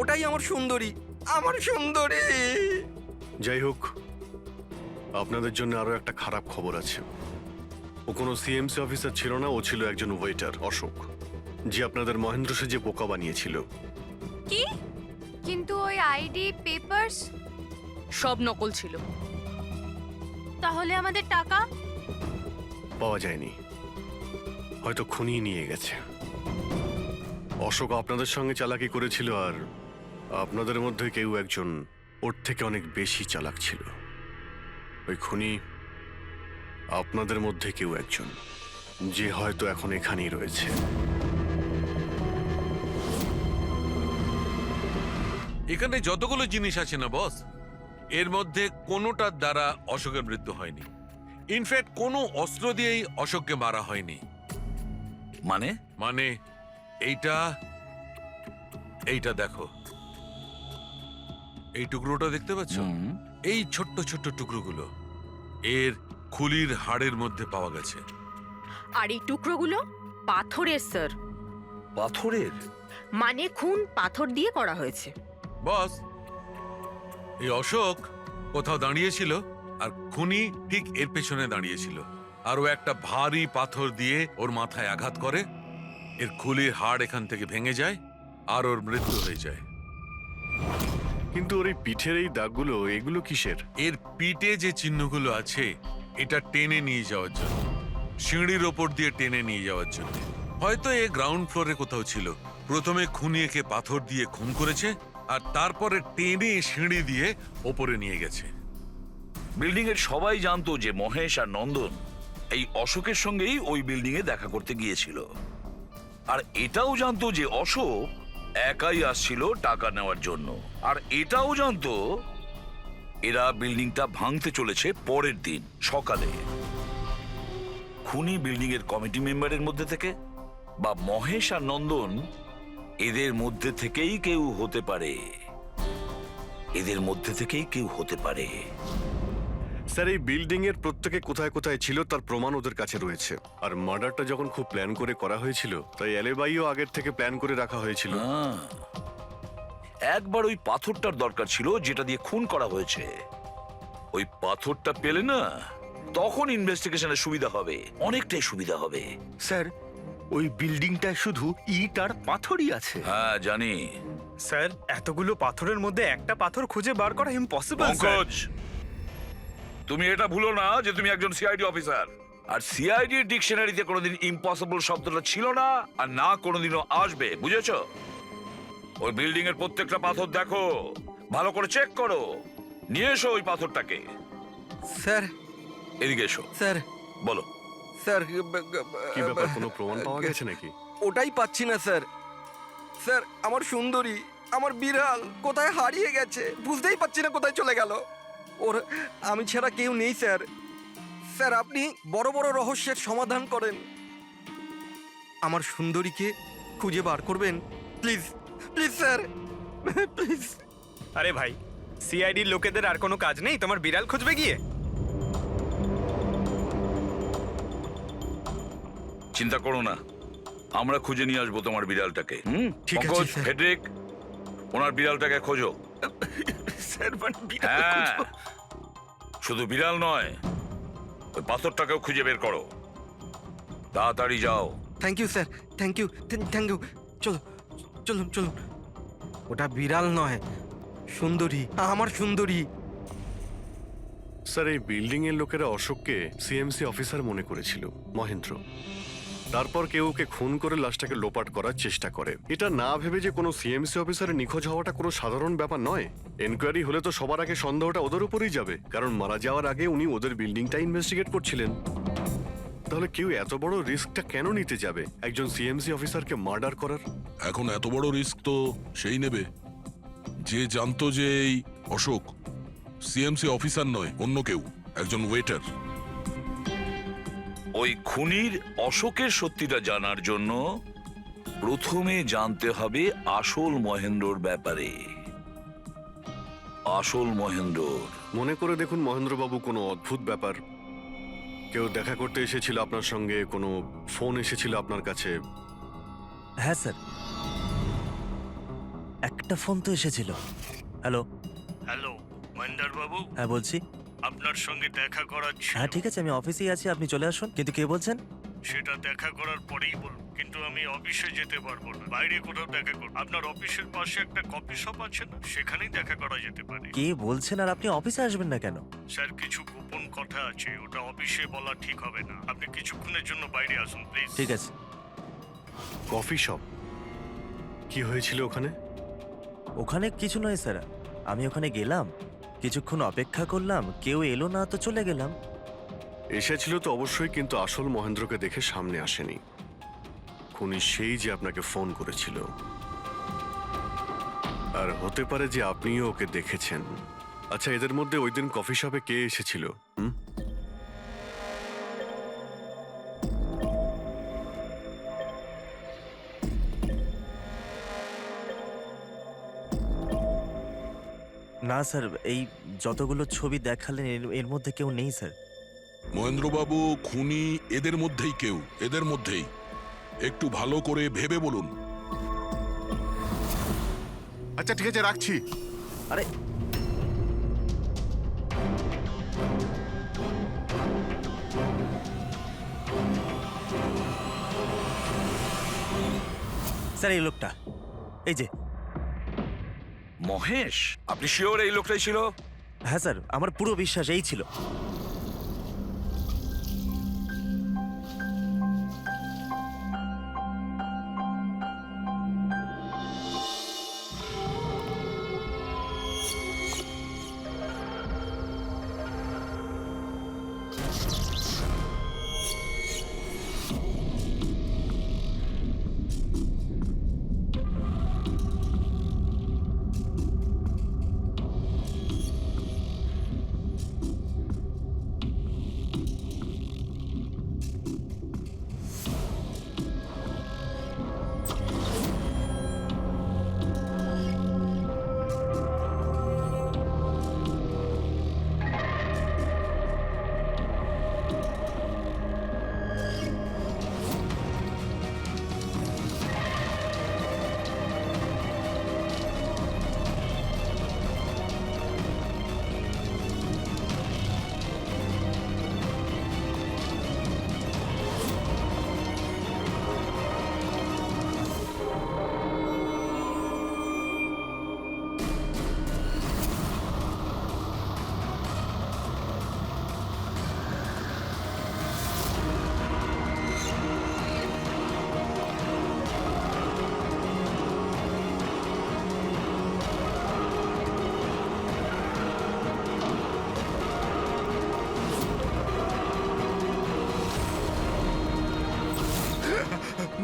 ওটাই আমার সুন্দরী, আমার সুন্দরী। যাই হোক, আপনাদের জন্য আরো একটা খারাপ খবর আছে। ও কোনো সিএমসি অফিসার ছিল না, ও ছিল একজন ওয়েটার, অশোক, যে আপনাদের মহেন্দ্র সেজে বোকা বানিয়েছিল। কি? কিন্তু ওই আইডি পেপারস সব নকল ছিল। তাহলে আমাদের টাকা? পাওয়া যায়নি, হয়তো খুনি নিয়ে গেছে। অশোক আপনাদের সঙ্গে চালাকি করেছিল, আর আপনাদের মধ্যে কেউ একজন ওর থেকে অনেক বেশি চালাক ছিল। ওই খুনি আপনাদের মধ্যে কেউ একজন, যে হয়তো এখন এখানেই রয়েছে। এখানে যতগুলো জিনিস আছে না বস, এর মধ্যে কোনোটার দ্বারা অশোকের মৃত্যু হয়নি। ইনফ্যাক্ট কোনো অস্ত্র দিয়েই অশোককে মারা হয়নি। মানে মানে এইটা এইটা দেখো, এই টুকরোটা দেখতে পাচ্ছ? এই ছোট্ট ছোট্ট টুকরোগুলো এর খুলির হাড়ের মধ্যে পাওয়া গেছে। আর এই টুকরোগুলো পাথরের স্যার। পাথরের? মানে খুন পাথর দিয়ে করা হয়েছে। বস, এই অশোক কোথাও দাঁড়িয়েছিল আর খুনি ঠিক এর পেছনে দাঁড়িয়েছিল, আর ও একটা ভারী পাথর দিয়ে ওর মাথায় আঘাত করে, এর খুলির হাড় এখান থেকে ভেঙে যায় আর ওর মৃত্যু হয়ে যায়। কিন্তু ওর এই পিঠের এই দাগগুলো, এগুলো কিসের? এর পিঠে যে চিহ্নগুলো আছে, এটা টেনে নিয়ে যাওয়ার জন্য, সিঁড়ির ওপর দিয়ে টেনে নিয়ে যাওয়ার জন্য। হয়তো এ গ্রাউন্ড ফ্লোরে কোথাও ছিল, প্রথমে খুনি একে পাথর দিয়ে খুন করেছে আর তারপরে টেনে সিঁড়ি দিয়ে ওপরে নিয়ে গেছে। বিল্ডিং এর সবাই জানতো যে মহেশ আর নন্দন এই অশোকের সঙ্গেই ওই বিল্ডিং এ দেখা করতে গিয়েছিল, আর এটাও জানতো যে অশোক একাই আসছিল টাকা নেওয়ার জন্য, আর এটাও জানতো এরা বিল্ডিংটা ভাঙতে চলেছে পরের দিন সকালে। খুনি বিল্ডিং এর কমিটি মেম্বারের মধ্যে থেকে বা মহেশ আর নন্দন, এদের মধ্যে থেকেই কেউ হতে পারে, এদের মধ্যে থেকেই কেউ হতে পারে। স্যার, এই বিল্ডিং এর প্রত্যেকে কোথায় কোথায় ছিল তার প্রমাণ ওদের কাছে রয়েছে। আর মার্ডারটা যখন খুব প্ল্যান করে করা হয়েছিল, তাই এলেবাইও আগের থেকে প্ল্যান করে রাখা হয়েছিল। একবার ওই পাথরটার দরকার ছিল যেটা দিয়ে খুন করা হয়েছে। ওই পাথরটা পেলে না, তখন ইনভেস্টিগেশনের সুবিধা হবে, অনেকটাই সুবিধা হবে। স্যার, ওই বিল্ডিংটা শুধু ইট আর পাথরই আছে। হ্যাঁ জানি, স্যার এতগুলো পাথরের মধ্যে একটা পাথর খুঁজে বার করা ইম্পসিবল পঙ্কজ, তুমি এটা ভুলো না যে তুমি একজন সিআইডি অফিসার। আর সিআইডি ডিকশনারিতে কোনোদিন ইম্পসিবল শব্দটা ছিল না, আর না কোনোদিনও আসবে, বুঝেছো? ওই বিল্ডিং এর প্রত্যেকটা পাথর দেখো, ভালো করে চেক করো, নিয়ে এসো ওই পাথরটাকে। স্যার, এদিকে এসো। স্যার, বলো। স্যার, কি ব্যাপার, কোনো প্রমাণ পাওয়া গেছে নাকি? ওটাই পাচ্ছি না স্যার। স্যার, আমার সুন্দরী, আমার বিড়াল কোথায় হারিয়ে গেছে, বুঝতেই পারছি না কোথায় চলে গেল। ওর আমি ছাড়া কেউ নেই স্যার। স্যার, আপনি বড় বড় রহস্যের সমাধান করেন, আমার সুন্দরীকে খুঁজে বার করবেন প্লিজ, প্লিজ স্যার, প্লিজ। আরে ভাই, সিআইডির লোকেদের আর কোনো কাজ নেই তোমার বিড়াল খুঁজবে গিয়ে? চিন্তা করো না, আমরা খুঁজে নিয়ে আসবো তোমার বিড়ালটাকে। ঠিক আছে, পঙ্কজ, স্যার। ফেডরিক, ওনার বিড়ালটাকে খোঁজো। স্যার, বিড়াল হ্যাঁ, খুঁজবো? শুধু বিড়াল নয়, ওই পাথরটাকেও খুঁজে বের করো, তাড়াতাড়ি যাও। Thank you sir, thank you, thank you. চলো, চলুন চলুন। ওটা বিড়াল নয়, সুন্দরী, আমার সুন্দরী। স্যার, এই বিল্ডিং এর লোকেরা অশোককে সিএমসি অফিসার মনে করেছিল, মহেন্দ্র। তারপর কেউ ওকে খুন করে লাশটাকে লোপাট করার চেষ্টা করে। এটা না ভেবে যে কোনো সিএমসি অফিসারের নিখোঁজ হওয়াটা কোনো সাধারণ ব্যাপার নয়। এনকোয়ারি হলে তো সবার আগে সন্দেহটা ওদের উপরেই যাবে, কারণ মারা যাওয়ার আগে উনি ওদের বিল্ডিংটা ইনভেস্টিগেট করছিলেন। তাহলে কেউ এত বড় রিস্কটা কেন নিতে যাবে একজন সিএমসি অফিসারকে মার্ডার করার? এখন এত বড় রিস্ক তো সেই নেবে যে জানতো যে এই অশোক সিএমসি অফিসার নয়, অন্য কেউ, একজন ওয়েটার। ওই খুনির অশোকের সত্যিটা জানার জন্য প্রথমে জানতে হবে আসল মহেন্দ্রর ব্যাপারে। আসল মহেন্দ্র। মনে করে দেখুন মহেন্দ্রবাবু, কোনো অদ্ভুত ব্যাপার, কেউ দেখা করতে এসেছিল আপনার সঙ্গে, কোনো ফোন এসেছিল আপনার কাছে? হ্যাঁ স্যার, একটা ফোন তো এসেছিল। হ্যালো। হ্যালো মহেন্দ্র বাবু, হ্যাঁ বলছি। আপনার সঙ্গে দেখা করার ছিল। হ্যাঁ ঠিক আছে, আমি অফিসেই আছি, আপনি চলে আসুন। কিন্তু কে বলছেন? সেটা দেখা করার পরেই বলুন, কিন্তু আমি অফিসে যেতে পারবো না, বাইরে কোথাও দেখা করব। আপনার অফিসের পাশে একটা কফি শপ আছে না, সেখানেই দেখা করা যেতে পারে। কে বলছেন? আর আপনি অফিসে আসবেন না কেন? স্যার, কিছু গোপন কথা আছে, ওটা অফিসে বলা ঠিক হবে না। আপনি কিছুক্ষণের জন্য বাইরে আসুন প্লিজ। ঠিক আছে। Coffee shop? কি হয়েছিল ওখানে? ওখানে কিছু নয় স্যার, আমি ওখানে গেলাম, কিছুক্ষণ অপেক্ষা করলাম, কেউ এলো না তো চলে গেলাম। এসেছিল তো অবশ্যই, কিন্তু আসল মহেন্দ্রকে দেখে সামনে আসেনি। খুনি সেই যে আপনাকে ফোন করেছিল, আর হতে পারে যে আপনিও ওকে দেখেছেন। আচ্ছা, এদের মধ্যে ওই দিন কফি শপে কে এসেছিল? না স্যার, এই যতগুলো ছবি দেখালেন এর মধ্যে কেউ নেই স্যার। মহেন্দ্রবাবু, খুনি এদের মধ্যেই কেউ, এদের মধ্যেই। একটু ভালো করে ভেবে বলুন। আচ্ছা ঠিক আছে, রাখছি। আরে স্যার, এই লোকটা, এই যে মহেশ, আপনি শিওর এই লোকটাই ছিল? হ্যাঁ স্যার, আমার পুরো বিশ্বাস এই ছিল।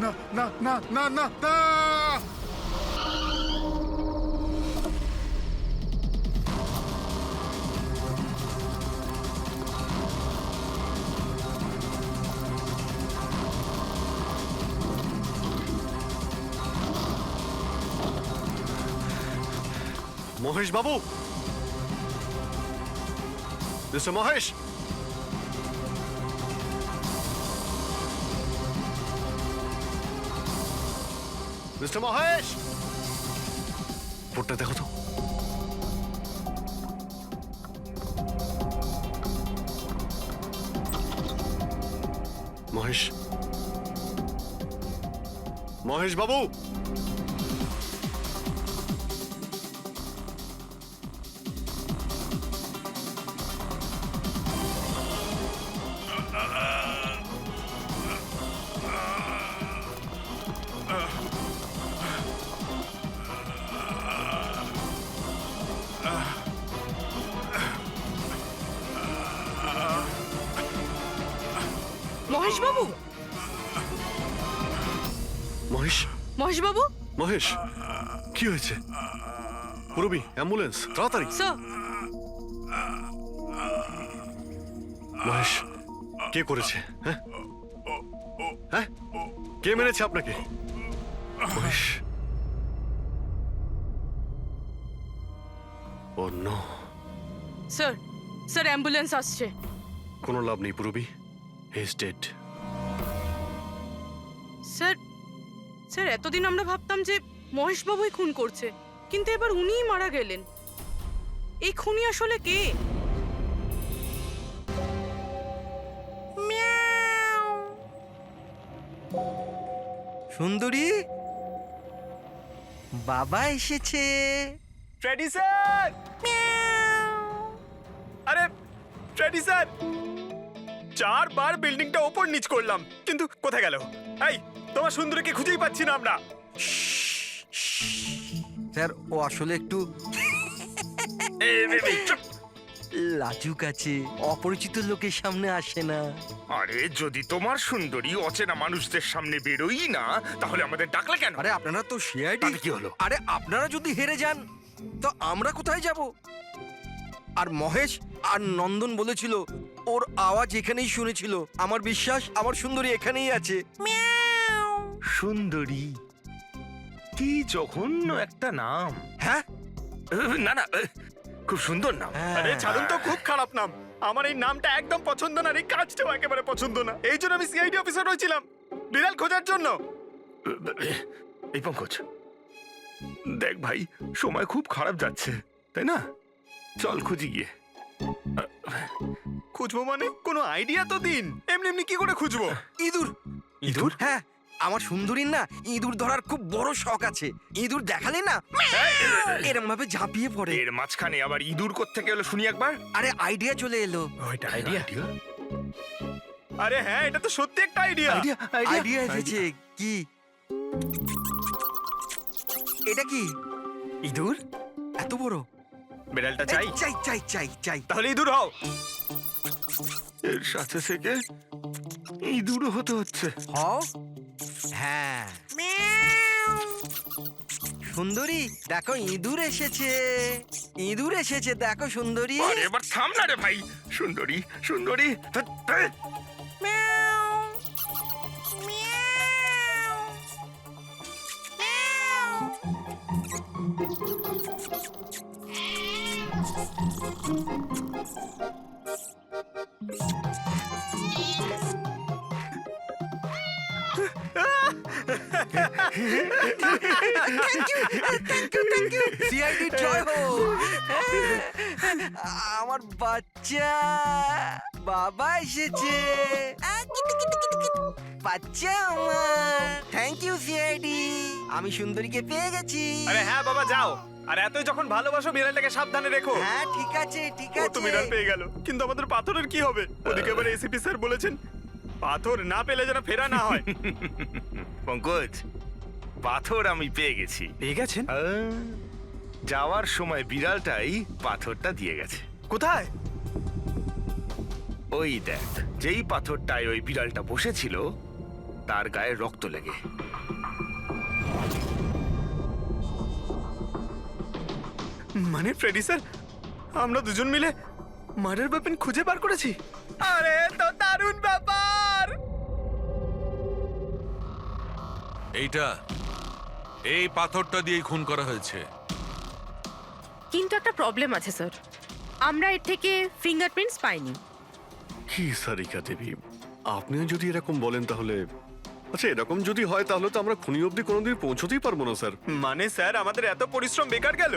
না না না না না না মহেশ বাবু, মিস্টার মহেশ, মিস্টার মহেশ, রিপোর্টটা দেখো তো। মহেশ, মহেশ বাবু, মহেশ বাবু, মহেশ, মহেশ বাবু, মহেশ, কি হয়েছে? পুরবি, অ্যাম্বুলেন্স, তাড়াতাড়ি। স্যার, মহেশ, কে করেছে? হ্যাঁ হ্যাঁ, কে মেরেছে আপনাকে? মহেশ, ও নো। স্যার, স্যার অ্যাম্বুলেন্স আসছে। কোনো লাভ নেই পুরবি, he is dead. Sir, sir এতদিন আমরা ভাবতাম যে মহেশ বাবুই খুন করছে, কিন্তু এবার উনিই মারা গেলেন। এই খুনি আসলে কে? সুন্দরী, বাবা এসেছে। Freddie sir! আরে ফ্রেডি স্যার, 4 বার বিল্ডিংটা ওপর নিচ করলাম, কিন্তু কোথায় গেল? এই, তোমার সুন্দরীকে খুঁজেই পাচ্ছি না আমরা। স্যার, ও আসলে একটু লাজুক আছে, অপরিচিত লোকের সামনে আসে না। আরে যদি তোমার সুন্দরী অচেনা মানুষদের সামনে বেরোই না, তাহলে আমাদের ডাকলে কেন? আরে আপনারা তো সিআইডি। কি হলো? আরে আপনারা যদি হেরে যান তো আমরা কোথায় যাব? আর মহেশ আর নন্দন বলেছিল ওর আওয়াজ এখানেই শুনেছিল। আমার বিশ্বাস আমার সুন্দরী এখানেই আছে। সুন্দরী, কি জঘন্য একটা নাম। হ্যাঁ, না না, খুব সুন্দর নাম। আরে ছাড়ুন তো, খুব খারাপ নাম। আমার এই নামটা একদম পছন্দ না, এই কাজটাও একেবারে পছন্দ না। এই জন্য আমি সিআইডি অফিসার হয়েছিলাম, বিড়াল খোঁজার জন্য। এই পঙ্কজ, দেখ ভাই, সময় খুব খারাপ যাচ্ছে, তাই না? চল খুঁজি গিয়ে। খুঁজবো মানে? কোনো আইডিয়া তো দিন। এমনি এমনি কি করে খুঁজবো? ইঁদুর। ইঁদুর? হ্যাঁ, আমার সুন্দরীর না ইঁদুর ধরার খুব বড় শখ আছে। ইঁদুর দেখালে না এরকম ভাবে ঝাঁপিয়ে পড়ে। এর মাঝখানে আবার ইঁদুর কোত্থেকে এলো শুনি একবার। আরে আইডিয়া চলে এলো। ওইটা আইডিয়া? আরে হ্যাঁ, এটা তো সত্যি একটা আইডিয়া। আইডিয়া এসেছে। কি এটা? কি ইঁদুর? এত বড়? বিড়ালটা চাই? চাই চাই চাই চাই। তাহলে ইঁদুর হও। এর সাথে থেকে ইঁদুরও হতে হচ্ছে। হও। হ্যাঁ, সুন্দরী দেখো, ইঁদুর এসেছে। ইঁদুর এসেছে, দেখো সুন্দরী। আরে এবার থাম না রে ভাই। সুন্দরী, সুন্দরী, সিআইডি জয় হোক। আমার বাচ্চা বাবা এসেছে। বাচ্চা আমার। থ্যাংক ইউ সিআইডি, আমি সুন্দরীকে পেয়ে গেছি। আরে হ্যাঁ বাবা, যাও। আর এতই যখন ভালোবাসো, বিড়ালটাকে সাবধানে রেখো। হ্যাঁ ঠিক আছে ঠিক ও তো আছে। বিড়াল পেয়ে গেল, কিন্তু আমাদের পাথরের কি হবে? ওদিকে আবার এসিপি স্যার বলেছেন পাথর না পেলে যেন ফেরা না হয়। পঙ্কজ, পাথর আমি পেয়ে গেছি। পেয়ে গেছেন? যাওয়ার সময় বিড়ালটাই পাথরটা দিয়ে গেছে। কোথায়? ওই দেখ, যেই পাথরটায় ওই বিড়ালটা বসেছিল তার গায়ে রক্ত লেগে। মানে ফ্রেডি স্যার, আমরা দুজন মিলে মার্ডার ওয়েপন খুঁজে বার করেছি? আরে তো দারুণ ব্যাপার! এই পাথরটা দিয়ে খুন করা হয়েছে। কিন্তু একটা প্রবলেম আছে স্যার, আমরা এর থেকে ফিঙ্গারপ্রিন্টস পাইনি। কি সারিকা দেবী, আপনিও যদি এরকম বলেন তাহলে আচ্ছা, এরকম যদি হয় তাহলে তো আমরা খুনি অবধি কোনোদিন পৌঁছতেই পারবো না স্যার। মানে স্যার, আমাদের এত পরিশ্রম বেকার গেল?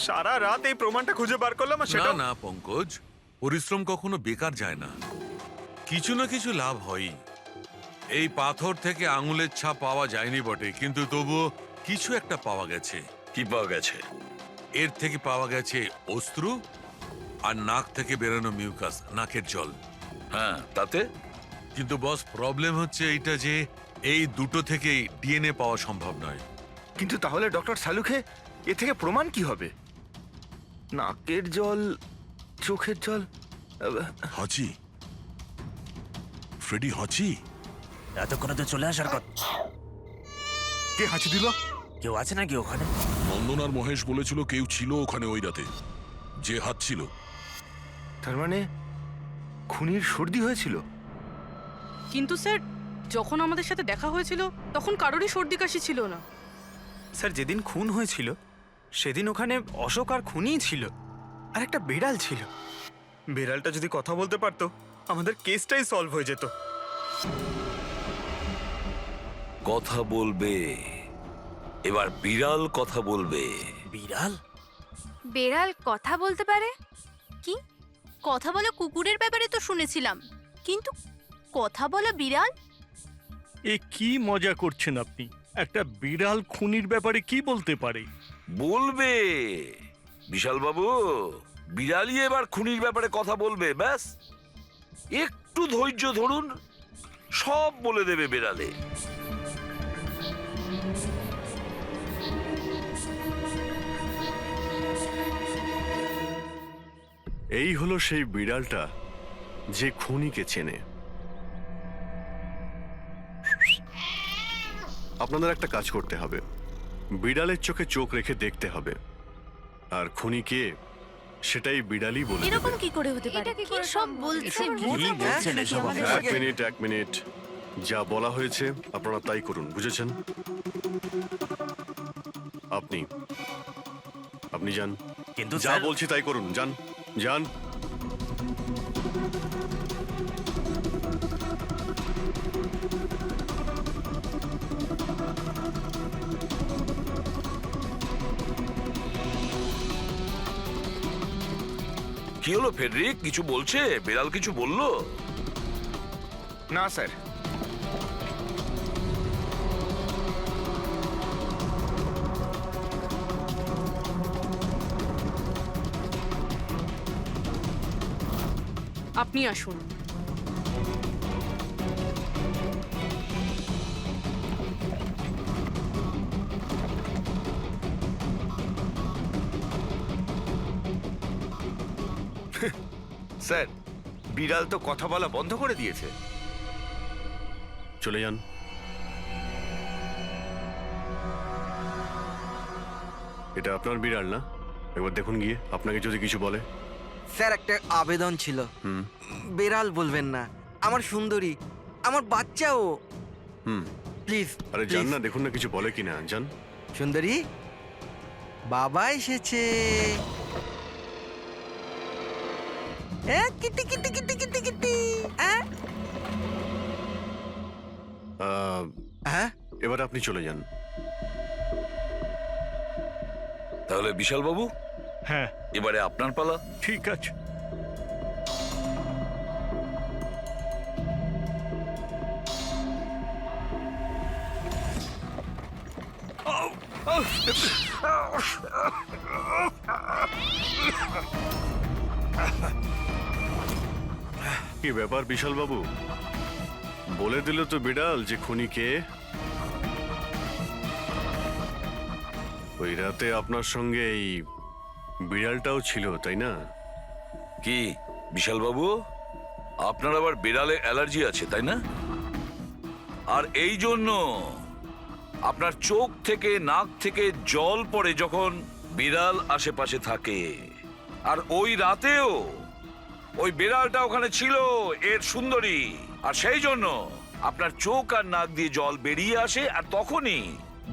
সারা রাত এই প্রমাণটা খুঁজে বার করলাম আর না সেটা না পঙ্কজ, পরিশ্রম কখনো বেকার যায় না, কিছু না কিছু লাভ হয়ই। এই পাথর থেকে আঙুলের ছাপ পাওয়া যায়নি বটে, কিন্তু তবুও কিছু একটা পাওয়া গেছে। কি পাওয়া গেছে? এর থেকে পাওয়া গেছে অস্ত্র আর নাক থেকে বেরোনো মিউকাস, নাকের জল। হ্যাঁ, তাতে? কিন্তু বস, প্রবলেম হচ্ছে এইটা যে এই দুটো থেকেই ডিএনএ পাওয়া সম্ভব নয়। কিন্তু তাহলে ডক্টর সালুখে এ থেকে প্রমাণ কি হবে? নাকের জল, চোখের জল। হাঁচি, ফ্রেডি হাঁচি। এতক্ষণে তো চলে আসার কথা। কে হাঁচি দিল? কেউ আছে নাকি ওখানে? নন্দন আর মহেশ বলেছিল কেউ ছিল ওখানে ওই রাতে, যে হাঁচছিল। তার মানে খুনির সর্দি হয়েছিল? কিন্তু স্যার, যখন আমাদের সাথে দেখা হয়েছিল তখন কারোরই সর্দি কাশি ছিল না। স্যার, যেদিন খুন হয়েছিল সেদিন ওখানে অশোক আর খুনিই ছিল, আর একটা বেড়াল ছিল। বেড়ালটা যদি কথা বলতে পারতো আমাদের কেসটাই সলভ হয়ে যেত। কথা বলবে, এবার বিড়াল কথা বলবে। বিড়াল? বেড়াল কথা বলতে পারে? কি কথা বলে কুকুরের ব্যাপারে তো শুনেছিলাম, কিন্তু কথা বলে বিড়াল? এ কি মজা করছেন আপনি? একটা বিড়াল খুনির ব্যাপারে কি বলতে পারে? বলবে বিশাল বাবু, বিড়ালই এবার খুনির ব্যাপারে কথা বলবে। ব্যাস একটু ধৈর্য ধরুন, সব বলে দেবে বিড়ালে। এই হলো সেই বিড়ালটা যে খুনিকে চেনে। আপনাদের একটা কাজ করতে হবে, বিড়ালের চোখে চোখ রেখে দেখতে হবে, আর খুনি কে সেটাই বিড়ালই বলে দেবে। এরকম কি করে হতে পারে? কি সব বলছেন? এক মিনিট, যা বলা হয়েছে আপনারা তাই করুন, বুঝেছেন? আপনি যান, কিন্তু যা বলছি তাই করুন, যান যান। কি হলো ফেডরিক, কিছু বলছে? বিড়াল কিছু বললো? না স্যার। আপনি আসুন। স্যার, বিড়াল তো কথা বলা বন্ধ করে দিয়েছে। চলে যান। এটা আপনার বিড়াল না? একবার দেখুন গিয়ে, আপনাকে যদি কিছু বলে। স্যার, একটা আবেদন ছিল। বেড়াল বলবেন না, আমার সুন্দরী, আমার বাচ্চাও। প্লিজ। আরে যান না, দেখুন না কিছু বলে কিনা, যান। সুন্দরী, বাবা এসেছে। Kitty Kitty Kitty Kitty Kitty. এবার আপনি চলে যান। তাহলে বিশাল বাবু, হ্যাঁ, এবারে আপনার পালা। ঠিক আছে। কি ব্যাপার বিশাল বাবু, বলে দিল তো বিড়াল যে খুনি কে? ওই রাতে আপনার সঙ্গে এই বিড়ালটাও ছিল, তাই না? কি বিশাল বাবু, আপনার আবার বিড়ালে অ্যালার্জি আছে, তাই না? আর এই জন্য আপনার চোখ থেকে নাক থেকে জল পড়ে যখন বিড়াল আশেপাশে থাকে। আর ওই রাতেও ওই বিড়ালটা ওখানে ছিল, এর সুন্দরী, আর সেই জন্য আপনার চোখ আর নাক দিয়ে জল বেরিয়ে আসে, আর তখনই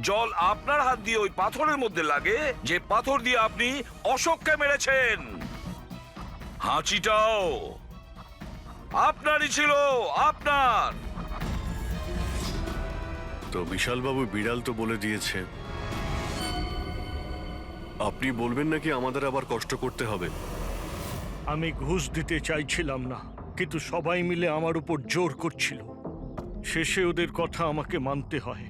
জল আপনার হাত দিয়ে ওই পাথরের মধ্যে লাগে, যে পাথর দিয়ে আপনি অশোককে মেরেছেন। হাঁচিটাও আপনারই ছিল, আপনার। তো বিশালবাবু, বিড়াল তো বলে দিয়েছে, আপনি বলবেন নাকি আমাদের আবার কষ্ট করতে হবে? আমি ঘুষ দিতে চাইছিলাম না, কিন্তু সবাই মিলে আমার উপর জোর করছিল। শেষে ওদের কথা আমাকে মানতে হয়।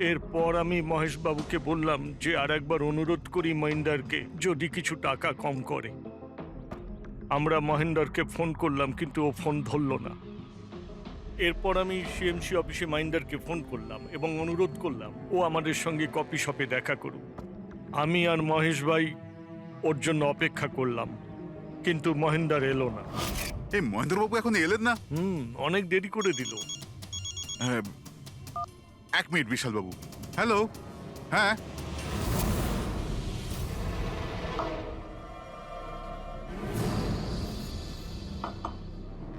এরপর আমি মহেশবাবুকে বললাম যে আর একবার অনুরোধ করি মহিন্দারকে যদি কিছু টাকা কম করে। আমরা মহেন্দারকে ফোন করলাম, কিন্তু ও ফোন ধরল না। এরপর আমি সিএমসি অফিসে মহিন্দারকে ফোন করলাম এবং অনুরোধ করলাম ও আমাদের সঙ্গে কফি শপে দেখা করুক। আমি আর মহেশ ভাই ওর জন্য অপেক্ষা করলাম, কিন্তু মহেন্দার এলো না। এই মহেন্দ্রবাবু এখন এলেন না? অনেক দেরি করে দিল। এক মিনিট বিশালবাবু। হ্যালো, হ্যাঁ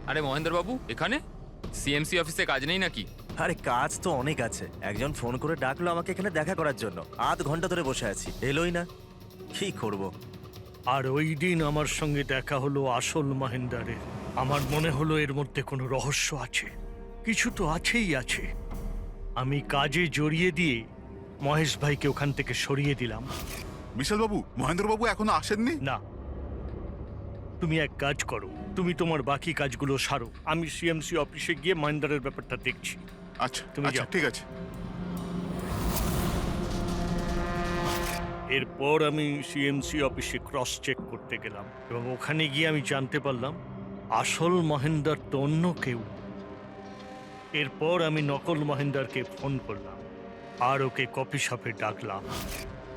আরে মহেন্দ্রবাবু, এখানে সিএমসি অফিসে কাজ নেই নাকি? আরে কাজ তো অনেক আছে। একজন ফোন করে ডাকলো আমাকে এখানে দেখা করার জন্য। আধ ঘন্টা ধরে বসে আছি, এলোই না। কি করব? আর ওই দিন আমার সঙ্গে দেখা হলো আসল মহেন্দারের। আমার মনে হলো এর মধ্যে কোনো রহস্য আছে, কিছু তো আছেই আছে। আমি কাজে জড়িয়ে দিয়ে মহেশ ভাইকে ওখান থেকে সরিয়ে দিলাম। বিশালবাবু, মহেন্দ্রবাবু এখনো আসেননি? না, তুমি এক কাজ করো, তুমি তোমার বাকি কাজগুলো সারো। আমি সিএমসি অফিসে গিয়ে মহেন্দারের ব্যাপারটা দেখছি। আচ্ছা, তুমি আচ্ছা, যাও। ঠিক আছে। এরপর আমি সিএমসি অফিসে ক্রস চেক করতে গেলাম এবং ওখানে গিয়ে আমি জানতে পারলাম আসল মহেন্দার তো অন্য কেউ। এরপর আমি নকল মহেন্দারকে ফোন করলাম আর ওকে কফি শপে ডাকলাম।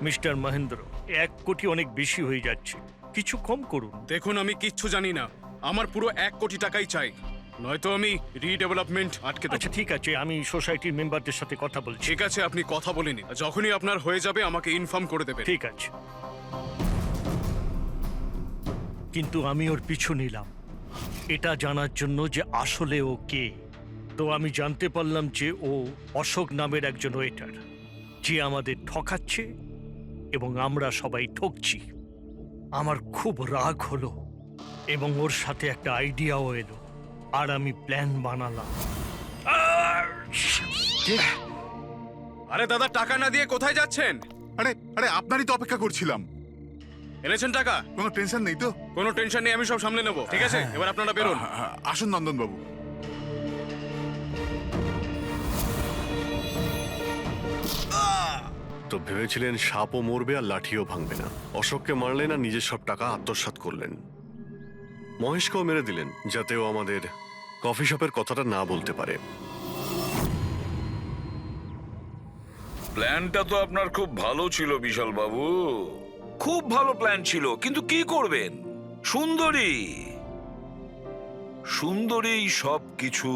মিস্টার মহেন্দ্র, 1 কোটি অনেক বেশি হয়ে যাচ্ছে, কিছু কম করুন। দেখুন, আমি কিচ্ছু জানি না, আমার পুরো 1 কোটি টাকাই চাই, নয়তো আমি রিডেভেলপমেন্ট আটকে দেব। আচ্ছা ঠিক আছে, আমি সোসাইটির মেম্বারদের সাথে কথা বলছি। ঠিক আছে, আপনি কথা বলে নিন, যখনই আপনার হয়ে যাবে আমাকে ইনফর্ম করে দেবেন। ঠিক আছে, কিন্তু আমি ওর পিছু নিলাম এটা জানার জন্য যে আসলে ও কে। তো আমি জানতে পারলাম যে ও অশোক নামের একজন ওয়েটার, যে আমাদের ঠকাচ্ছে এবং আমরা সবাই ঠকছি। আমার খুব রাগ হলো এবং ওর সাথে একটা আইডিয়াও এলো, আর আমি প্ল্যান বানালাম। আরে দাদা, টাকা না দিয়ে কোথায় যাচ্ছেন? আরে আরে আপনারই তো অপেক্ষা করছিলাম। এনেছেন টাকা? কোনো টেনশন নেই তো? কোনো টেনশন নেই, আমি সব সামলে নেব। ঠিক আছে, এবার আপনারা বেরোন। আসুন নন্দনবাবু। তো ভেবেছিলেন সাপও মরবে আর লাঠিও ভাঙবে না। অশোককে মারলেন আর নিজের সব টাকা আত্মসাৎ করলেন। মহেশকেও মেরে দিলেন যাতে ও আমাদের কফি শপের কথাটা না বলতে পারে। প্ল্যানটা তো আপনার খুব ভালো ছিল বিশাল বাবু, খুব ভালো প্ল্যান ছিল, কিন্তু কি করবেন? সুন্দরী সব কিছু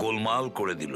গোলমাল করে দিল।